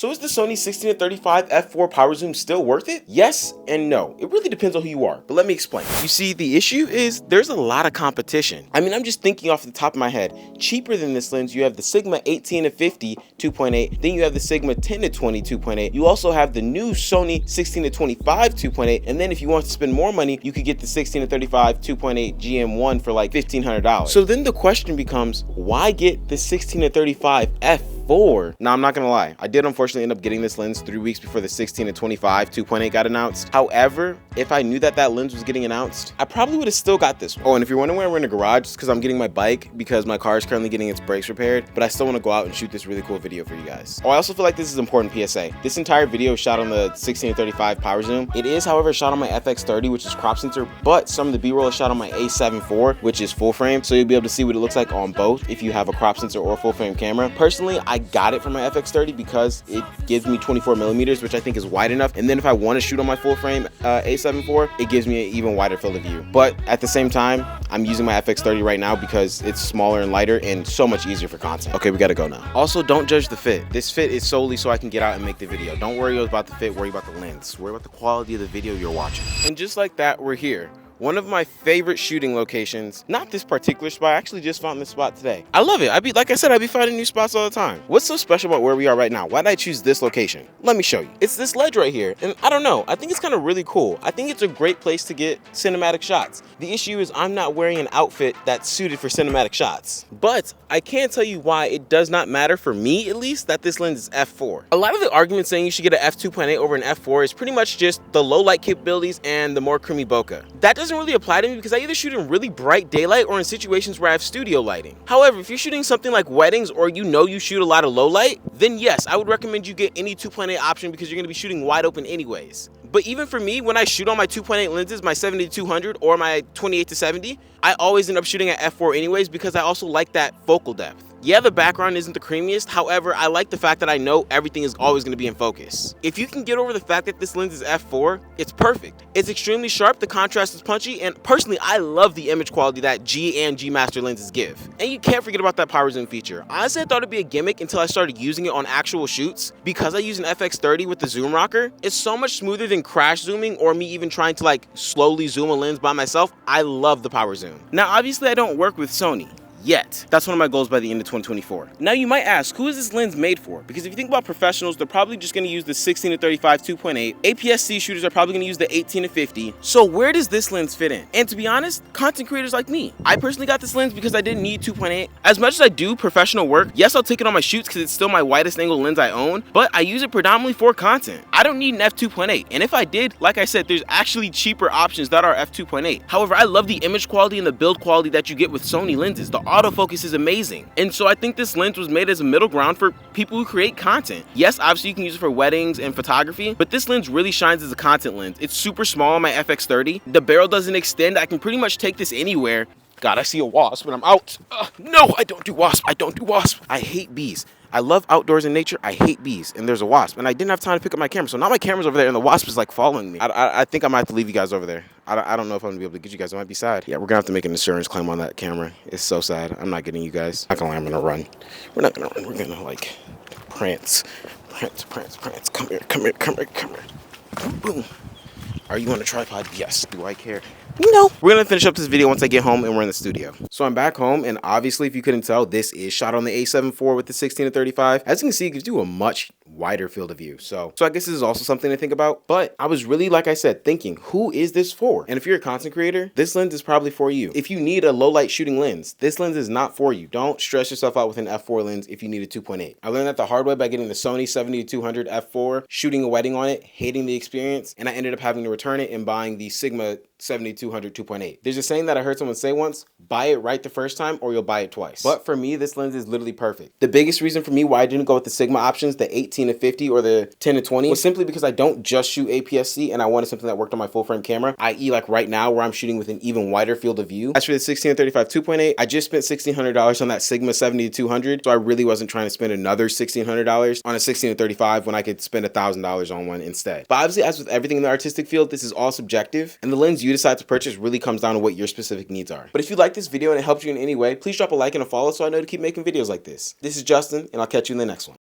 So is the Sony 16-35 f4 power zoom still worth it? Yes and no. It really depends on who you are, but let me explain. You see, the issue is there's a lot of competition. I mean, I'm just thinking off the top of my head. Cheaper than this lens, you have the Sigma 18-50 2.8, then you have the Sigma 10-20 2.8. You also have the new Sony 16-25 2.8, and then if you want to spend more money, you could get the 16-35 2.8 GM1 for like $1,500. So then the question becomes, why get the 16-35 f4? Now, I'm not gonna lie, I did unfortunately end up getting this lens 3 weeks before the 16-25 2.8 got announced. However, if I knew that that lens was getting announced, I probably would have still got this one. Oh, and if you're wondering why we're in the garage, it's because I'm getting my bike because my car is currently getting its brakes repaired, but I still want to go out and shoot this really cool video for you guys. Oh, I also feel like this is important PSA. This entire video is shot on the 16-35 power zoom. It is, however, shot on my FX30, which is crop sensor, but some of the B-roll is shot on my A7 IV, which is full frame, so you'll be able to see what it looks like on both if you have a crop sensor or full frame camera. Personally, I got it from my FX30 because it gives me 24 millimeters, which I think is wide enough, and then if I want to shoot on my full frame A7 IV, it gives me an even wider field of view. But at the same time, I'm using my FX30 right now because it's smaller and lighter and so much easier for content. Okay, we gotta go now. Also, don't judge the fit. This fit is solely so I can get out and make the video. Don't worry about the fit, worry about the lens. Worry about the quality of the video you're watching. And just like that, we're here. One of my favorite shooting locations, not this particular spot, I actually just found this spot today. I love it. Like I said, I'd be finding new spots all the time. What's so special about where we are right now? Why did I choose this location? Let me show you. It's this ledge right here, and I don't know, I think it's kind of really cool. I think it's a great place to get cinematic shots. The issue is I'm not wearing an outfit that's suited for cinematic shots. But I can tell you why it does not matter, for me at least, that this lens is f4. A lot of the arguments saying you should get an f2.8 over an f4 is pretty much just the low light capabilities and the more creamy bokeh. That doesn't really apply to me because I either shoot in really bright daylight or in situations where I have studio lighting. However, if you're shooting something like weddings or you shoot a lot of low light, then yes, I would recommend you get any 2.8 option because you're going to be shooting wide open anyways. But even for me, when I shoot on my 2.8 lenses, my 70-200 or my 28-70, I always end up shooting at f4 anyways because I also like that focal depth. Yeah, the background isn't the creamiest, however, I like the fact that I know everything is always going to be in focus. If you can get over the fact that this lens is f4, it's perfect. It's extremely sharp, the contrast is punchy, and personally, I love the image quality that G and G Master lenses give. And you can't forget about that power zoom feature. Honestly, I thought it'd be a gimmick until I started using it on actual shoots. Because I use an FX30 with the zoom rocker, it's so much smoother than crash zooming or me even trying to like slowly zoom a lens by myself. I love the power zoom. Now, obviously, I don't work with Sony yet. That's one of my goals by the end of 2024. Now you might ask, who is this lens made for? Because if you think about professionals, they're probably just going to use the 16-35 2.8. APS-C shooters are probably going to use the 18-50. So where does this lens fit in? And to be honest, content creators like me. I personally got this lens because I didn't need 2.8. As much as I do professional work, yes, I'll take it on my shoots because it's still my widest angle lens I own, but I use it predominantly for content. I don't need an f2.8. And if I did, like I said, there's actually cheaper options that are f2.8. However, I love the image quality and the build quality that you get with Sony lenses. The autofocus is amazing, and so I think this lens was made as a middle ground for people who create content. Yes, obviously you can use it for weddings and photography, but this lens really shines as a content lens. It's super small on my FX30. The barrel doesn't extend. I can pretty much take this anywhere. God, I see a wasp when I'm out. No, I don't do wasp. I don't do wasp. I hate bees. I love outdoors and nature. I hate bees, and there's a wasp, and I didn't have time to pick up my camera, so now my camera's over there, and the wasp is like following me. I think I might have to leave you guys over there. I don't know if I'm gonna be able to get you guys. It might be sad. Yeah, we're gonna have to make an insurance claim on that camera. It's so sad. I'm not getting you guys. I'm gonna run. We're not gonna run. We're gonna like prance. Come here. Boom. Are you on a tripod? Yes. Do I care? No. We're gonna finish up this video once I get home and we're in the studio. So I'm back home, and obviously, if you couldn't tell, this is shot on the A7 IV with the 16-35. As you can see, it gives you a much wider field of view. So I guess this is also something to think about. But I was really, like I said, thinking, who is this for? And if you're a content creator, this lens is probably for you. If you need a low light shooting lens, this lens is not for you. Don't stress yourself out with an f4 lens if you need a 2.8. I learned that the hard way by getting the Sony 70-200 f4, shooting a wedding on it, hating the experience, and I ended up having to return it and buying the Sigma 70-200 2.8. There's a saying that I heard someone say once: buy it right the first time or you'll buy it twice. But for me, this lens is literally perfect. The biggest reason for me why I didn't go with the Sigma options, the 18-50 or the 10-20, was simply because I don't just shoot APS-C and I wanted something that worked on my full frame camera, i.e. like right now where I'm shooting with an even wider field of view. As for the 16-35 2.8, I just spent $1,600 on that Sigma 70-200, so I really wasn't trying to spend another $1,600 on a 16-35 when I could spend $1,000 on one instead. But obviously, as with everything in the artistic field, this is all subjective, and the lens you decide to purchase really comes down to what your specific needs are. But if you like this video and it helped you in any way, please drop a like and a follow so I know to keep making videos like this. This is Justin, and I'll catch you in the next one.